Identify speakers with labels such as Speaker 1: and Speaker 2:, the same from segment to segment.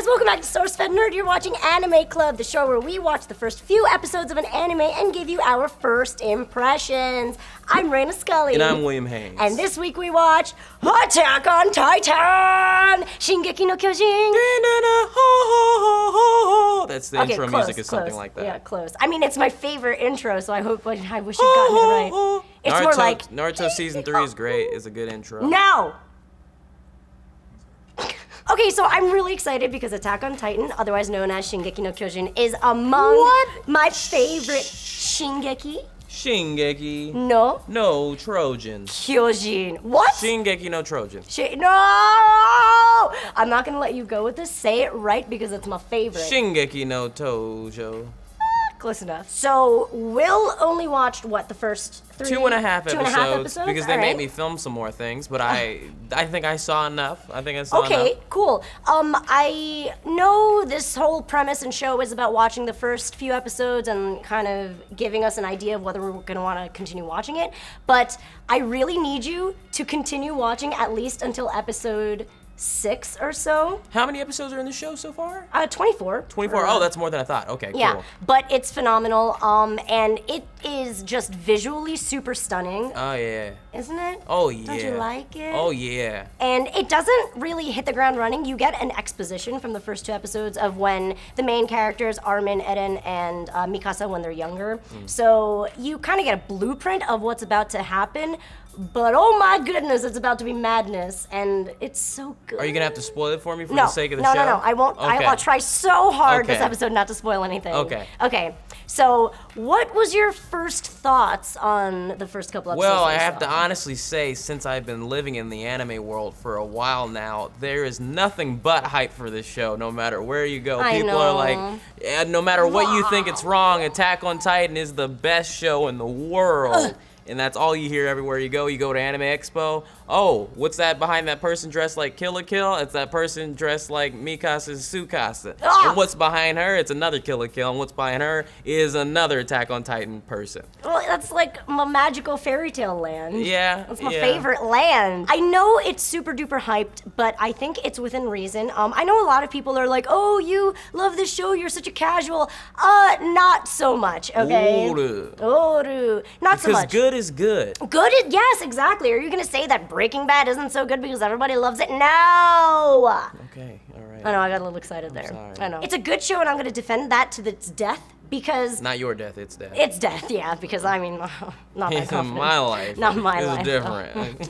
Speaker 1: welcome back to SourceFedNERD. You're watching Anime Club, the show where we watch the first few episodes of an anime and give you our first impressions. I'm Reina Scully.
Speaker 2: And I'm William Haynes.
Speaker 1: And this week we watch Attack on Titan! Shingeki no Kyojin!
Speaker 2: That's the intro
Speaker 1: close,
Speaker 2: music is
Speaker 1: close.
Speaker 2: something like that.
Speaker 1: Yeah, close. I mean, it's my favorite intro, so I wish you'd gotten it right. It's
Speaker 2: Naruto,
Speaker 1: more like...
Speaker 2: Naruto Season 3 is great. It's a good intro.
Speaker 1: No! Okay, so I'm really excited because Attack on Titan, otherwise known as Shingeki no Kyojin, is among my favorite Shingeki.
Speaker 2: Shingeki.
Speaker 1: No,
Speaker 2: Trojan.
Speaker 1: Kyojin. What?
Speaker 2: Shingeki no Trojan.
Speaker 1: No! I'm not gonna let you go with this. Say it right because it's my favorite.
Speaker 2: Shingeki no Tojo.
Speaker 1: Close enough. So, Will only watched, what, the first three?
Speaker 2: 2.5 episodes. Because they
Speaker 1: All
Speaker 2: made
Speaker 1: right.
Speaker 2: me film some more things, but I think I saw enough.
Speaker 1: Okay, cool. I know this whole premise and show is about watching the first few episodes and kind of giving us an idea of whether we're gonna wanna continue watching it, but I really need you to continue watching at least until episode 6 or so.
Speaker 2: How many episodes are in the show so far?
Speaker 1: 24.
Speaker 2: 24. Oh, that's more than I thought. Okay, cool.
Speaker 1: Yeah, but it's phenomenal, and it is just visually super stunning.
Speaker 2: Oh, yeah.
Speaker 1: Isn't it?
Speaker 2: Oh, yeah.
Speaker 1: Don't you like it?
Speaker 2: Oh, yeah.
Speaker 1: And it doesn't really hit the ground running. You get an exposition from the first 2 episodes of when the main characters, Armin, Eren, and Mikasa, when they're younger. So you kind of get a blueprint of what's about to happen. But oh my goodness, it's about to be madness, and it's so good.
Speaker 2: Are you gonna have to spoil it for me for the sake of the show?
Speaker 1: No, I won't.
Speaker 2: Okay.
Speaker 1: I'll try so hard this
Speaker 2: Okay.
Speaker 1: episode not to spoil anything.
Speaker 2: Okay.
Speaker 1: Okay, so what was your first thoughts on the first couple episodes?
Speaker 2: Well,
Speaker 1: that
Speaker 2: I
Speaker 1: you
Speaker 2: have
Speaker 1: saw?
Speaker 2: to honestly say, since I've been living in the anime world for a while now, there is nothing but hype for this show, no matter where you go.
Speaker 1: I
Speaker 2: People are
Speaker 1: know.
Speaker 2: like, yeah, no matter what you think it's wrong, Attack on Titan is the best show in the world. And that's all you hear everywhere you go. You go to Anime Expo. Oh, what's that behind that person dressed like Kill la Kill? It's that person dressed like Mikasa's Tsukasa.
Speaker 1: Ah!
Speaker 2: And what's behind her? It's another Kill la Kill. And what's behind her is another Attack on Titan person.
Speaker 1: Well, that's like my magical fairy tale land.
Speaker 2: Yeah,
Speaker 1: That's my
Speaker 2: yeah.
Speaker 1: favorite land. I know it's super duper hyped, but I think it's within reason. I know a lot of people are like, oh, you love this show, you're such a casual. Not so much, okay?
Speaker 2: Ooh.
Speaker 1: Not so
Speaker 2: Because
Speaker 1: much.
Speaker 2: good is good.
Speaker 1: Good is, yes, exactly. Are you gonna say that Breaking Bad isn't so good because everybody loves it? No!
Speaker 2: Okay, all right.
Speaker 1: I know, I got a little excited there.
Speaker 2: sorry.
Speaker 1: I know. It's a good show and I'm gonna defend that to its death because
Speaker 2: Not your death, it's death.
Speaker 1: it's death, yeah, because I mean, not that
Speaker 2: In
Speaker 1: confident.
Speaker 2: my life.
Speaker 1: Not my
Speaker 2: it's
Speaker 1: life.
Speaker 2: different.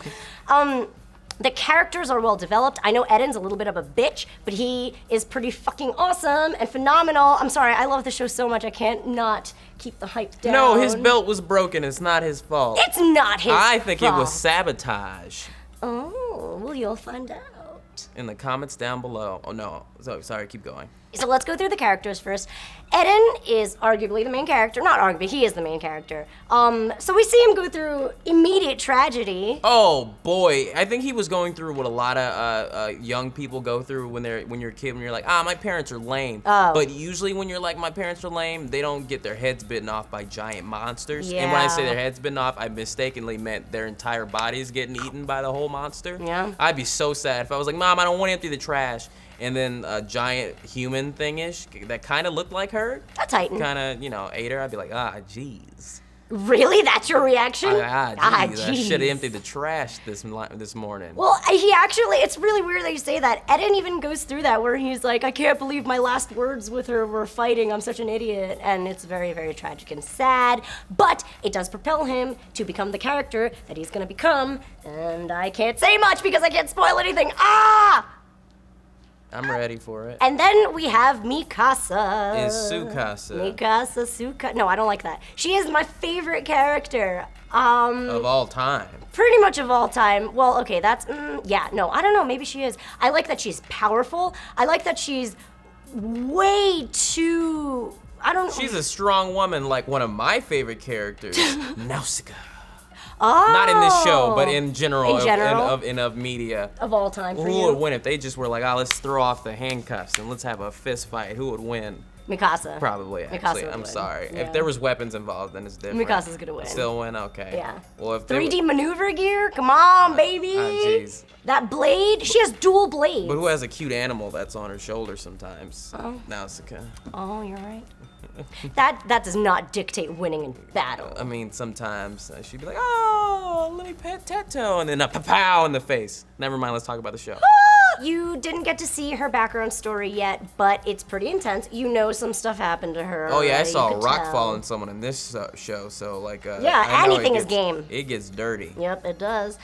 Speaker 1: The characters are well developed. I know Eden's a little bit of a bitch, but he is pretty fucking awesome and phenomenal. I'm sorry, I love the show so much I can't not keep the hype down.
Speaker 2: No, his belt was broken. It's not his fault.
Speaker 1: It's not his
Speaker 2: I think it was
Speaker 1: fault.
Speaker 2: sabotage.
Speaker 1: Oh, well, you'll find out.
Speaker 2: In the comments down below. Oh no, sorry, keep going.
Speaker 1: So let's go through the characters first. Eden is arguably the main character. Not arguably, he is the main character. So we see him go through immediate tragedy.
Speaker 2: Oh boy, I think he was going through what a lot of young people go through when you're a kid, when you're like, my parents are lame.
Speaker 1: Oh.
Speaker 2: But usually when you're like, my parents are lame, they don't get their heads bitten off by giant monsters. And when I say
Speaker 1: Yeah.
Speaker 2: their heads bitten off, I mistakenly meant their entire bodies getting eaten by the whole monster.
Speaker 1: Yeah.
Speaker 2: I'd be so sad if I was like, Mom, I don't want to empty the trash. And then a giant human thingish that kind of looked like her,
Speaker 1: A Titan.
Speaker 2: kind of, ate her. I'd be like, jeez.
Speaker 1: Really? That's your reaction?
Speaker 2: Jeez. I
Speaker 1: jeez.
Speaker 2: should have emptied the trash this morning.
Speaker 1: Well, he actually, it's really weird that you say that. Eden even goes through that where he's like, I can't believe my last words with her were fighting. I'm such an idiot. And it's very, very tragic and sad. But it does propel him to become the character that he's going to become. And I can't say much because I can't spoil anything.
Speaker 2: I'm ready for it.
Speaker 1: And then we have Mikasa.
Speaker 2: Is Tsukasa.
Speaker 1: No, I don't like that. She is my favorite character.
Speaker 2: Of all time.
Speaker 1: Pretty much of all time. Well, okay, that's, yeah, no, I don't know, maybe she is. I like that she's powerful. I like that she's way too,
Speaker 2: She's a strong woman, like one of my favorite characters, Nausicaa.
Speaker 1: Oh.
Speaker 2: Not in this show, but in general,
Speaker 1: In general?
Speaker 2: of media.
Speaker 1: Of all time for
Speaker 2: Who
Speaker 1: you.
Speaker 2: would win if they just were like, let's throw off the handcuffs and let's have a fist fight? Who would win?
Speaker 1: Mikasa.
Speaker 2: Probably,
Speaker 1: Mikasa
Speaker 2: actually.
Speaker 1: would
Speaker 2: I'm
Speaker 1: win.
Speaker 2: sorry.
Speaker 1: Yeah.
Speaker 2: If there was weapons involved, then it's different.
Speaker 1: Mikasa's gonna win.
Speaker 2: Still win? Okay.
Speaker 1: Yeah.
Speaker 2: Well, if
Speaker 1: 3D maneuver gear? Come on, baby.
Speaker 2: jeez.
Speaker 1: That blade? She has dual blades.
Speaker 2: But who has a cute animal that's on her shoulder sometimes?
Speaker 1: Oh.
Speaker 2: Nausicaa.
Speaker 1: Oh, you're right. that does not dictate winning in battle.
Speaker 2: I mean, sometimes she'd be like, oh, let me pet Teto, and then a pow in the face. Never mind, let's talk about the show.
Speaker 1: You didn't get to see her background story yet, but it's pretty intense. You know some stuff happened to her.
Speaker 2: Oh yeah, I
Speaker 1: already,
Speaker 2: saw
Speaker 1: you
Speaker 2: a
Speaker 1: could
Speaker 2: rock
Speaker 1: tell.
Speaker 2: fall on someone in this show, so like
Speaker 1: Yeah,
Speaker 2: I know
Speaker 1: anything
Speaker 2: it
Speaker 1: is
Speaker 2: gets-
Speaker 1: game.
Speaker 2: It gets dirty.
Speaker 1: Yep, it does.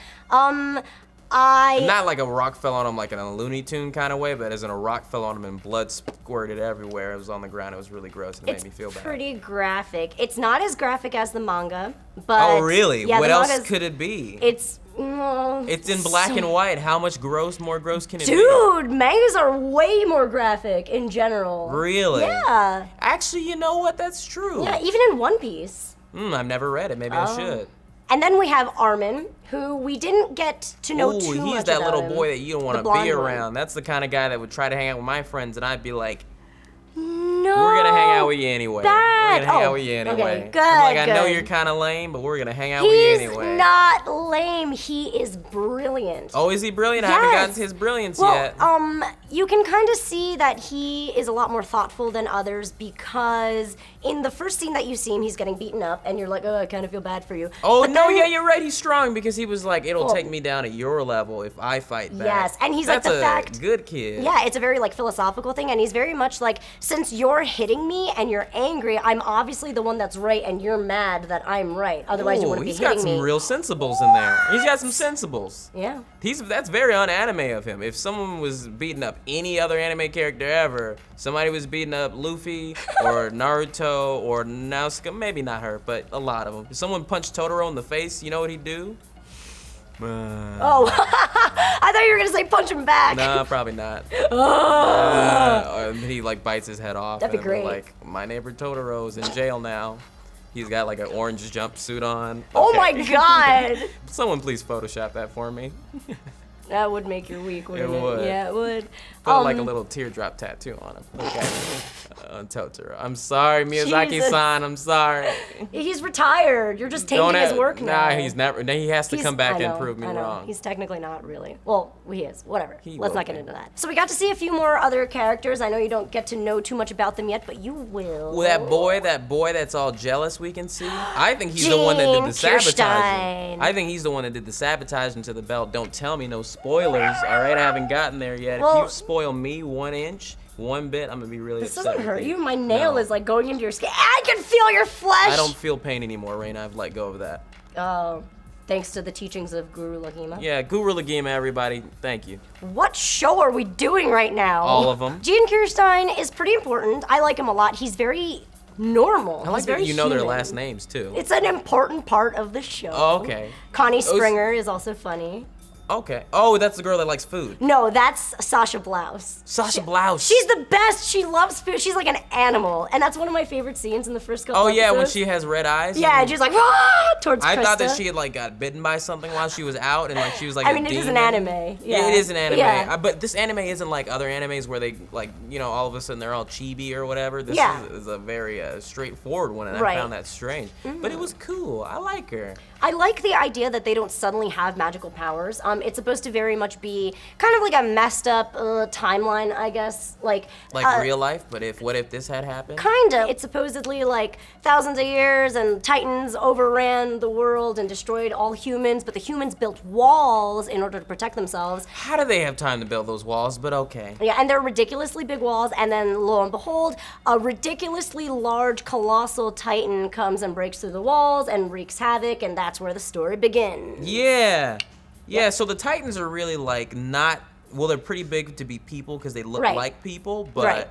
Speaker 2: Not like a rock fell on him like in a Looney Tune kind of way, but as in a rock fell on him and blood squirted everywhere. It was on the ground. It was really gross and it
Speaker 1: It's
Speaker 2: made me feel bad.
Speaker 1: pretty graphic. It's not as graphic as the manga, but
Speaker 2: Oh really?
Speaker 1: Yeah,
Speaker 2: What
Speaker 1: the
Speaker 2: else
Speaker 1: manga's-
Speaker 2: could it be?
Speaker 1: It's
Speaker 2: It's in black and white. How much more gross can it be?
Speaker 1: Dude, mangas are way more graphic in general.
Speaker 2: Really?
Speaker 1: Yeah.
Speaker 2: Actually, you know what? That's true.
Speaker 1: Yeah, even in One Piece.
Speaker 2: I've never read it. Maybe I should.
Speaker 1: And then we have Armin, who we didn't get to know too much
Speaker 2: he's that
Speaker 1: about
Speaker 2: little
Speaker 1: him.
Speaker 2: boy that you don't want
Speaker 1: The
Speaker 2: to
Speaker 1: blonde
Speaker 2: be
Speaker 1: one.
Speaker 2: around. That's the kind of guy that would try to hang out with my friends, and I'd be like,
Speaker 1: No.
Speaker 2: we're gonna hang out with you anyway.
Speaker 1: Bad.
Speaker 2: We're gonna hang
Speaker 1: Oh,
Speaker 2: out with you
Speaker 1: okay,
Speaker 2: anyway.
Speaker 1: good,
Speaker 2: I'm like, I know
Speaker 1: good.
Speaker 2: you're kind of lame, but we're gonna hang out with you
Speaker 1: He's
Speaker 2: anyway.
Speaker 1: not lame. He is brilliant.
Speaker 2: Oh, is he brilliant? I haven't gotten
Speaker 1: Yes.
Speaker 2: to his brilliance
Speaker 1: Well,
Speaker 2: yet.
Speaker 1: you can kind of see that he is a lot more thoughtful than others because in the first scene that you see him, he's getting beaten up, and you're like, oh, I kind of feel bad for you.
Speaker 2: Oh,
Speaker 1: But
Speaker 2: no,
Speaker 1: then-
Speaker 2: yeah, you're right. He's strong because he was like, it'll
Speaker 1: Well-
Speaker 2: take me down at your level if I fight back.
Speaker 1: Yes, and he's like
Speaker 2: That's
Speaker 1: the
Speaker 2: a
Speaker 1: fact-
Speaker 2: good kid.
Speaker 1: Yeah, it's a very like philosophical thing, and he's very much like, since you're hitting me and you're angry, I'm obviously the one that's right, and you're mad that I'm right. Otherwise, you
Speaker 2: Ooh,
Speaker 1: wouldn't be
Speaker 2: he's
Speaker 1: hitting
Speaker 2: got some
Speaker 1: me.
Speaker 2: real sensibles in there. He's got some sensibles.
Speaker 1: Yeah.
Speaker 2: That's very un-anime of him. If someone was beating up any other anime character ever, somebody was beating up Luffy or Naruto or Nausicaa, maybe not her, but a lot of them. If someone punched Totoro in the face, you know what he'd do?
Speaker 1: Oh, I thought you were gonna say punch him back.
Speaker 2: Nah, probably not. Or he like bites his head off.
Speaker 1: That'd be
Speaker 2: and they're
Speaker 1: great.
Speaker 2: like, my neighbor Totoro's in jail now. He's got like an orange jumpsuit on.
Speaker 1: Oh
Speaker 2: Okay.
Speaker 1: my god.
Speaker 2: Someone please Photoshop that for me.
Speaker 1: That would make your week, wouldn't it?
Speaker 2: would.
Speaker 1: Yeah, it would.
Speaker 2: Put like a little teardrop tattoo on him. Okay. On Totoro. I'm sorry, Miyazaki-san. I'm sorry.
Speaker 1: He's retired. You're just taking his work now.
Speaker 2: Nah, he's never. He has to come back
Speaker 1: I know,
Speaker 2: and prove me
Speaker 1: I know.
Speaker 2: wrong.
Speaker 1: He's technically not really. Well, he is. Whatever.
Speaker 2: He
Speaker 1: Let's
Speaker 2: will
Speaker 1: not get
Speaker 2: be.
Speaker 1: into that. So we got to see a few more other characters. I know you don't get to know too much about them yet, but you will.
Speaker 2: Well, that boy that's all jealous we can see. I think he's the one that did the
Speaker 1: Gene
Speaker 2: sabotaging.
Speaker 1: Kirstein.
Speaker 2: I think he's the one that did the sabotaging to the belt. Don't tell me no spoilers, all right? I haven't gotten there yet.
Speaker 1: Well-
Speaker 2: If you spoil me 1 inch, 1 bit, I'm gonna be really
Speaker 1: This
Speaker 2: upset.
Speaker 1: doesn't
Speaker 2: with
Speaker 1: hurt you. My nail
Speaker 2: No.
Speaker 1: is like going into your skin. I can feel your flesh.
Speaker 2: I don't feel pain anymore, Reina. I've let go of that.
Speaker 1: Oh, thanks to the teachings of Guru Lagima.
Speaker 2: Yeah, Guru Lagima, everybody. Thank you.
Speaker 1: What show are we doing right now?
Speaker 2: All of 'em.
Speaker 1: Gene Kirstein is pretty important. I like him a lot. He's very normal.
Speaker 2: I like
Speaker 1: He's very
Speaker 2: that you know their
Speaker 1: human.
Speaker 2: last names too.
Speaker 1: It's an important part of the show.
Speaker 2: Oh, okay.
Speaker 1: Connie Springer is also funny.
Speaker 2: Okay. Oh, that's the girl that likes food.
Speaker 1: No, that's Sasha Blouse.
Speaker 2: Sasha Blouse.
Speaker 1: She's the best. She loves food. She's like an animal, and that's one of my favorite scenes in the first couple.
Speaker 2: Oh yeah, when
Speaker 1: episodes.
Speaker 2: she has red eyes.
Speaker 1: Yeah, and she's like towards
Speaker 2: I thought that
Speaker 1: Krista.
Speaker 2: she had like got bitten by something while she was out, and like she was like.
Speaker 1: I
Speaker 2: a
Speaker 1: mean, it is an
Speaker 2: demon.
Speaker 1: anime. Yeah,
Speaker 2: It is an anime.
Speaker 1: Yeah.
Speaker 2: But this anime isn't like other animes where they like all of a sudden they're all chibi or whatever. This
Speaker 1: Yeah.
Speaker 2: is a very straightforward one, and
Speaker 1: Right. Mm-hmm.
Speaker 2: I found that strange. But it was cool. I like her.
Speaker 1: I like the idea that they don't suddenly have magical powers. It's supposed to very much be kind of like a messed up timeline, I guess. Like
Speaker 2: Real life. But what if this had happened?
Speaker 1: Kinda. It's supposedly like thousands of years and Titans overran the world and destroyed all humans, but the humans built walls in order to protect themselves.
Speaker 2: How do they have time to build those walls? But okay.
Speaker 1: Yeah, and they're ridiculously big walls, and then lo and behold, a ridiculously large, colossal Titan comes and breaks through the walls and wreaks havoc, and that's where the story begins.
Speaker 2: Yeah. Yeah, so the Titans are really like not, well, they're pretty big to be people because they look
Speaker 1: Right.
Speaker 2: like people, but
Speaker 1: Right.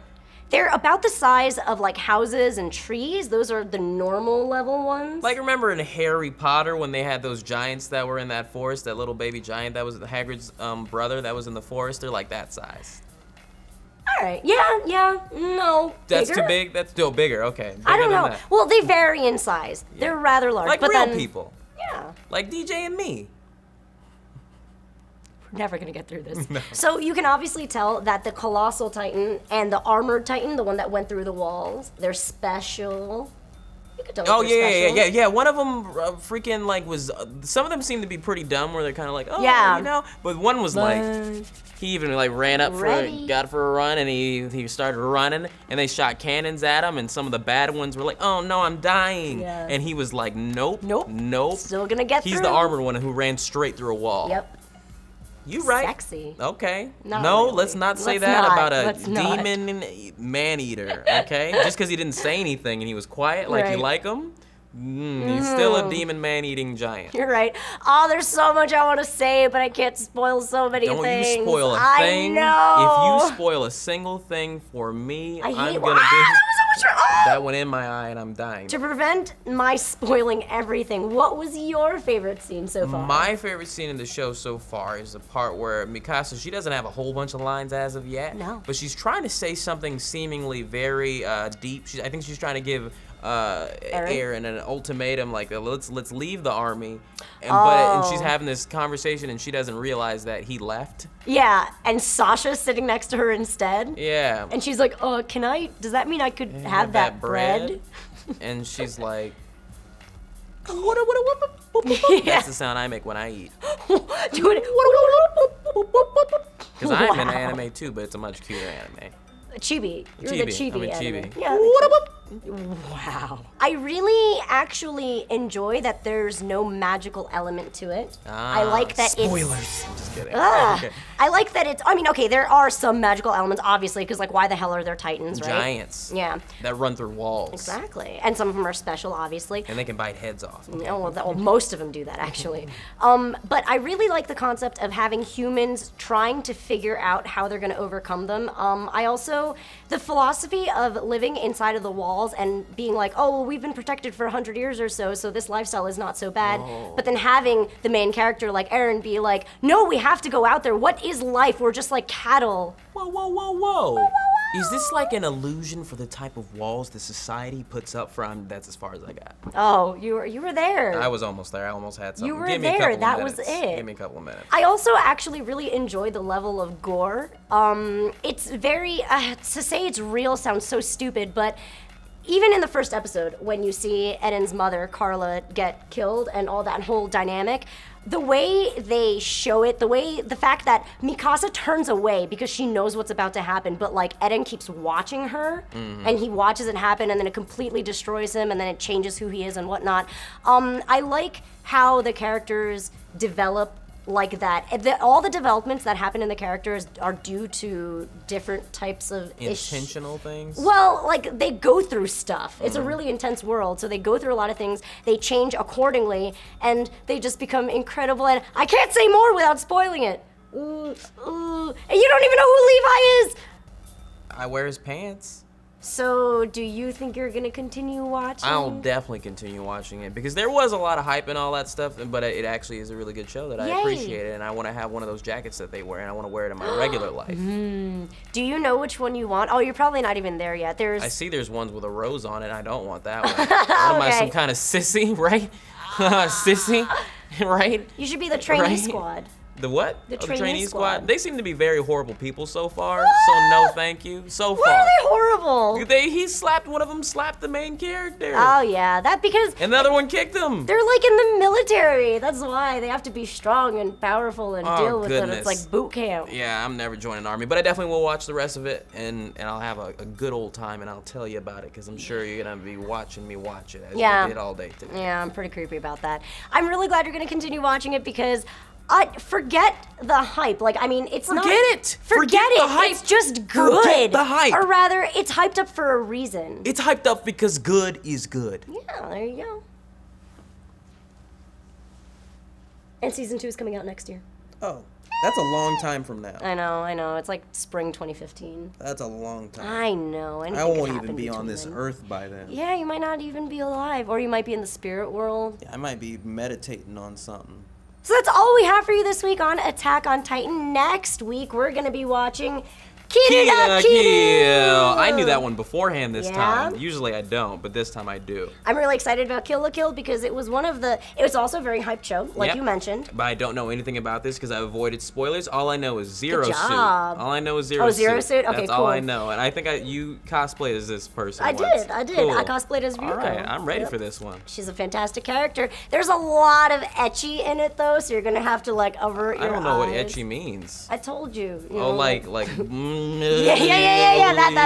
Speaker 1: They're about the size of like houses and trees. Those are the normal level ones.
Speaker 2: like remember in Harry Potter when they had those giants that were in that forest, that little baby giant that was Hagrid's brother that was in the forest, they're like that size.
Speaker 1: All right. Yeah. No.
Speaker 2: That's
Speaker 1: bigger?
Speaker 2: too big? That's still bigger, okay.
Speaker 1: I
Speaker 2: Bigger
Speaker 1: don't
Speaker 2: than
Speaker 1: know.
Speaker 2: that.
Speaker 1: Well, they vary in size. They're rather large.
Speaker 2: Like
Speaker 1: but
Speaker 2: real
Speaker 1: then,
Speaker 2: people.
Speaker 1: Yeah.
Speaker 2: Like DJ and me.
Speaker 1: never gonna get through this. No. So you can obviously tell that the Colossal Titan and the Armored Titan, the one that went through the walls, they're special. You could tell.
Speaker 2: Oh yeah. One of them freaking like was. Some of them seem to be pretty dumb, where they're kind of like, oh,
Speaker 1: yeah,
Speaker 2: you know. But one was like, he even like ran up got for a run, and he started running, and they shot cannons at him, and some of the bad ones were like, oh no, I'm dying, and he was like, nope,
Speaker 1: still gonna get through.
Speaker 2: He's the armored one who ran straight through a wall.
Speaker 1: Yep.
Speaker 2: You right.
Speaker 1: Sexy.
Speaker 2: Okay.
Speaker 1: Not
Speaker 2: no,
Speaker 1: really.
Speaker 2: let's not say that about a demon man-eater, okay? Just because he didn't say anything and he was quiet, like you like him, he's still a demon man-eating giant.
Speaker 1: You're right. Oh, there's so much I want to say, but I can't spoil so many things.
Speaker 2: Don't you spoil a thing.
Speaker 1: I know.
Speaker 2: If you spoil a single thing for me, I'm
Speaker 1: that
Speaker 2: gonna
Speaker 1: was so much.
Speaker 2: that went in my eye and I'm dying.
Speaker 1: To prevent my spoiling everything, what was your favorite scene so far?
Speaker 2: My favorite scene in the show so far is the part where Mikasa, she doesn't have a whole bunch of lines as of yet.
Speaker 1: No.
Speaker 2: But she's trying to say something seemingly very deep. I think she's trying to give Eren an ultimatum, like let's leave the army, and she's having this conversation and she doesn't realize that he left.
Speaker 1: Yeah, and Sasha's sitting next to her instead.
Speaker 2: Yeah.
Speaker 1: And she's like, does that mean I could have that bread?
Speaker 2: And she's like, that's the sound I make when I eat.
Speaker 1: Do it.
Speaker 2: Because I'm in anime too, but it's a much cuter anime.
Speaker 1: Chibi. You're the chibi.
Speaker 2: I'm a
Speaker 1: anime.
Speaker 2: chibi.
Speaker 1: Yeah. Wow. I really actually enjoy that there's no magical element to it. I like that
Speaker 2: spoilers. I'm just kidding.
Speaker 1: Okay. I like that it's, there are some magical elements, obviously, because like why the hell are there titans, right?
Speaker 2: Giants.
Speaker 1: Yeah.
Speaker 2: That run through walls.
Speaker 1: Exactly. And some of them are special, obviously.
Speaker 2: And they can bite heads off.
Speaker 1: Okay. Well, most of them do that, actually. But I really like the concept of having humans trying to figure out how they're going to overcome them. I also, the philosophy of living inside of the walls and being like, we've been protected for 100 years or so this lifestyle is not so bad. But then having the main character like Eren be like, no, we have to go out there. What is life? We're just like cattle.
Speaker 2: Whoa. Is this like an illusion for the type of walls the society puts up for? That's as far as I got.
Speaker 1: Oh, you were there.
Speaker 2: I was almost there. I almost had something.
Speaker 1: You were
Speaker 2: Give me
Speaker 1: there.
Speaker 2: A couple
Speaker 1: That
Speaker 2: minutes.
Speaker 1: was it.
Speaker 2: Give me a couple of minutes.
Speaker 1: I also actually really enjoy the level of gore. It's very, to say it's real sounds so stupid, but even in the first episode, when you see Eden's mother, Carla, get killed and all that whole dynamic, the way they show it, the fact that Mikasa turns away because she knows what's about to happen, but like Eden keeps watching her, and he watches it happen, and then it completely destroys him, and then it changes who he is and whatnot. I like how the characters develop like that. All the developments that happen in the characters are due to different types of
Speaker 2: intentional things.
Speaker 1: Well, like they go through stuff. It's a really intense world, so they go through a lot of things. They change accordingly, and they just become incredible. And I can't say more without spoiling it. And you don't even know who Levi is.
Speaker 2: I wear his pants.
Speaker 1: So, do you think you're gonna continue watching?
Speaker 2: I'll definitely continue watching it because there was a lot of hype and all that stuff, but it actually is a really good show that I appreciate it, and I want to have one of those jackets that they wear, and I want to wear it in my regular life.
Speaker 1: Do you know which one you want? Oh, you're probably not even there yet.
Speaker 2: I see there's ones with a rose on it. I don't want that one. What am I, some kind of sissy, right? Sissy, right?
Speaker 1: You should be the trainee squad.
Speaker 2: The what?
Speaker 1: The trainee squad.
Speaker 2: They seem to be very horrible people so far, so no thank you. So far.
Speaker 1: Why are they horrible?
Speaker 2: One of them slapped the main character.
Speaker 1: Oh yeah, because...
Speaker 2: And the other one kicked him.
Speaker 1: They're like in the military. That's why they have to be strong and powerful and deal with it. It's like boot camp.
Speaker 2: Yeah, I'm never joining an army, but I definitely will watch the rest of it, and I'll have a good old time, and I'll tell you about it, because I'm sure you're going to be watching me watch it, as you did all day today.
Speaker 1: Yeah, I'm pretty creepy about that. I'm really glad you're going to continue watching it, because... forget the hype. Like, I mean, it's
Speaker 2: Forget it.
Speaker 1: Forget it.
Speaker 2: The hype.
Speaker 1: It's just good.
Speaker 2: Forget the hype.
Speaker 1: Or rather, it's hyped up for a reason.
Speaker 2: It's hyped up because good is good.
Speaker 1: Yeah, there you go. And season 2 is coming out next year.
Speaker 3: Oh, that's a long time from now.
Speaker 1: I know. It's like spring 2015.
Speaker 3: That's a long time.
Speaker 1: I know.
Speaker 3: I won't even be on this earth by then.
Speaker 1: Yeah, you might not even be alive. Or you might be in the spirit world.
Speaker 3: Yeah, I might be meditating on something.
Speaker 1: So that's all we have for you this week on Attack on Titan. Next week, we're going to be watching Kill la Kill.
Speaker 2: I knew that one beforehand this
Speaker 1: Yeah?
Speaker 2: time. Usually I don't, but this time I do.
Speaker 1: I'm really excited about Kill la Kill because it was it was also a very hyped show, like
Speaker 2: Yep.
Speaker 1: you mentioned.
Speaker 2: But I don't know anything about this because I avoided spoilers. All I know is Zero Suit.
Speaker 1: job.
Speaker 2: All I know is Zero Suit.
Speaker 1: Zero Suit? Okay,
Speaker 2: That's all I
Speaker 1: cool.
Speaker 2: know. And I think you cosplayed as this person
Speaker 1: I
Speaker 2: once.
Speaker 1: did.
Speaker 2: Cool.
Speaker 1: I cosplayed as Ryuko.
Speaker 2: All right, I'm ready
Speaker 1: Yep.
Speaker 2: for this one.
Speaker 1: She's a fantastic character. There's a lot of ecchi in it though, so you're gonna have to like avert your
Speaker 2: I don't know what
Speaker 1: eyes.
Speaker 2: ecchi means.
Speaker 1: I told you.
Speaker 2: Oh,
Speaker 1: know,
Speaker 2: like.
Speaker 1: Yeah.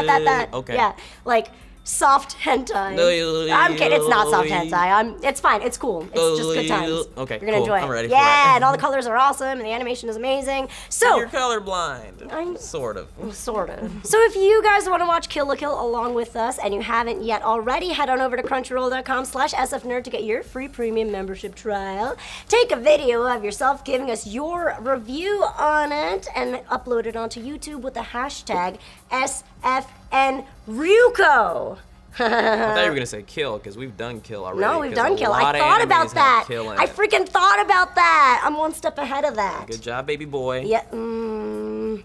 Speaker 1: That.
Speaker 2: Okay.
Speaker 1: Yeah, like soft hentai. I'm kidding. It's not soft hentai. It's fine. It's cool. It's just good times.
Speaker 2: Okay,
Speaker 1: You're gonna
Speaker 2: cool.
Speaker 1: enjoy it.
Speaker 2: I'm ready for
Speaker 1: yeah,
Speaker 2: it.
Speaker 1: and all the colors are awesome, and the animation is amazing. So.
Speaker 2: You're colorblind.
Speaker 1: I'm-
Speaker 2: Sort of.
Speaker 1: Sort of. So if you guys want to watch Kill la Kill along with us and you haven't yet already, head on over to crunchyroll.com/sfnerd to get your free premium membership trial. Take a video of yourself giving us your review on it and upload it onto YouTube with the hashtag SFNRyuko.
Speaker 2: I thought you were gonna say kill because we've done kill already.
Speaker 1: No, we've
Speaker 2: 'cause
Speaker 1: done
Speaker 2: a
Speaker 1: Kill.
Speaker 2: lot
Speaker 1: I
Speaker 2: of
Speaker 1: thought
Speaker 2: animes
Speaker 1: about
Speaker 2: have
Speaker 1: that.
Speaker 2: Kill in
Speaker 1: I
Speaker 2: it.
Speaker 1: freaking thought about that. I'm one step ahead of that.
Speaker 2: Good job, baby boy.
Speaker 1: Yeah. And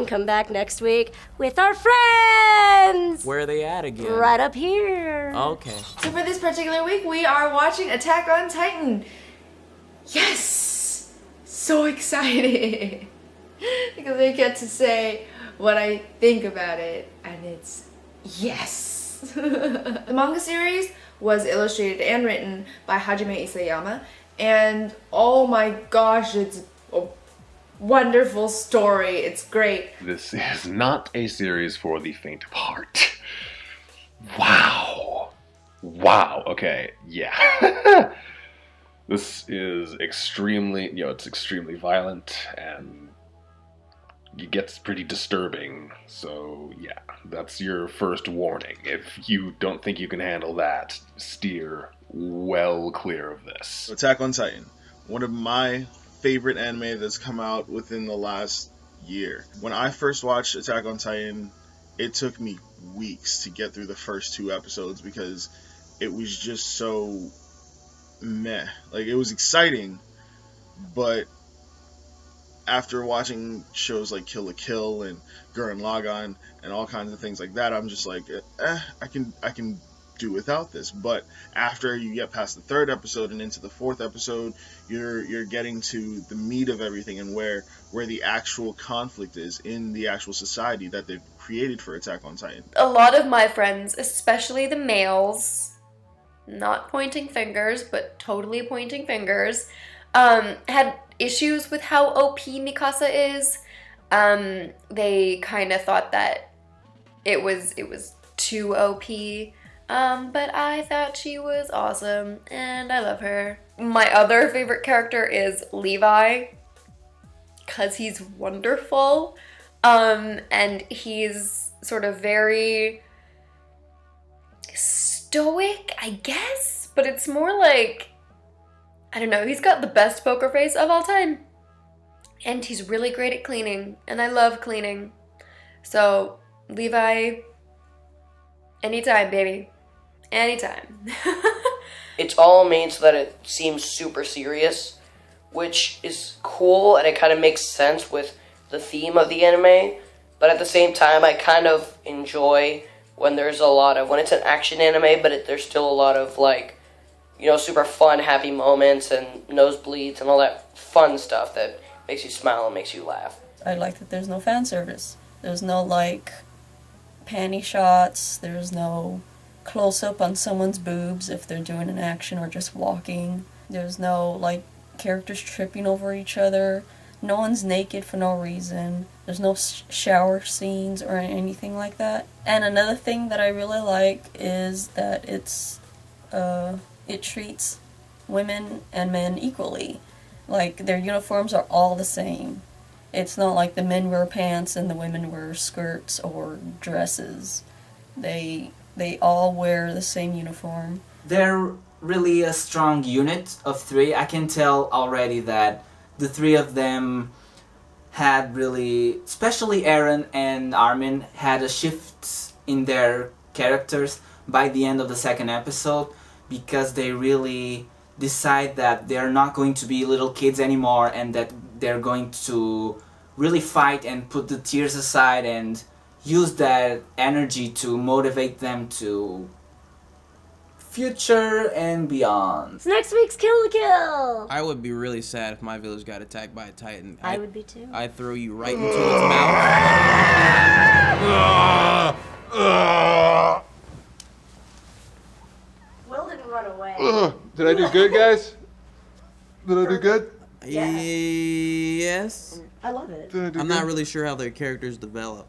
Speaker 1: come back next week with our friends.
Speaker 2: Where are they at again?
Speaker 1: Right up here.
Speaker 2: Okay.
Speaker 4: So for this particular week, we are watching Attack on Titan. Yes! So excited! Because I get to say what I think about it, and it's yes! The manga series was illustrated and written by Hajime Isayama, and oh my gosh, it's a wonderful story. It's great.
Speaker 5: This is not a series for the faint of heart. Wow. Wow. Okay. Yeah. This is extremely, it's extremely violent and it gets pretty disturbing. So, yeah, that's your first warning. If you don't think you can handle that, steer well clear of this.
Speaker 6: Attack on Titan, one of my favorite anime that's come out within the last year. When I first watched Attack on Titan, it took me weeks to get through the first 2 episodes because it was just so meh. Like, it was exciting, but after watching shows like Kill la Kill and Gurren Lagann and all kinds of things like that, I'm just like, I can do without this. But after you get past the 3rd episode and into the 4th episode, you're getting to the meat of everything and where the actual conflict is in the actual society that they've created for Attack on Titan.
Speaker 7: A lot of my friends, especially the males, not pointing fingers, but totally pointing fingers, had issues with how OP Mikasa is. They kind of thought that it was too OP. But I thought she was awesome, and I love her. My other favorite character is Levi, because he's wonderful, and he's sort of very stoic, I guess, but it's more like, I don't know, he's got the best poker face of all time, and he's really great at cleaning, and I love cleaning. So, Levi, anytime, baby. Anytime.
Speaker 8: It's all made so that it seems super serious, which is cool, and it kind of makes sense with the theme of the anime, but at the same time, I kind of enjoy when there's when it's an action anime, but there's still a lot of, like, super fun, happy moments and nosebleeds and all that fun stuff that makes you smile and makes you laugh.
Speaker 9: I like that there's no fan service. There's no, like, panty shots. There's no close-up on someone's boobs if they're doing an action or just walking. There's no, like, characters tripping over each other. No one's naked for no reason. There's no shower scenes or anything like that. And another thing that I really like is that it treats women and men equally. Like, their uniforms are all the same. It's not like the men wear pants and the women wear skirts or dresses. They all wear the same uniform.
Speaker 10: They're really a strong unit of 3. I can tell already that the 3 of them had really, especially Eren and Armin, had a shift in their characters by the end of the 2nd episode, because they really decide that they're not going to be little kids anymore and that they're going to really fight and put the tears aside and use that energy to motivate them to future and beyond.
Speaker 1: It's next week's Kill la Kill.
Speaker 3: I would be really sad if my village got attacked by a titan.
Speaker 1: I would be too.
Speaker 3: I'd throw you right into its mouth.
Speaker 1: Will didn't run away.
Speaker 11: Did I do good, guys? Did I do good?
Speaker 3: Yes.
Speaker 1: I love it.
Speaker 11: Did I do
Speaker 3: I'm
Speaker 11: good?
Speaker 3: not really sure how their characters develop.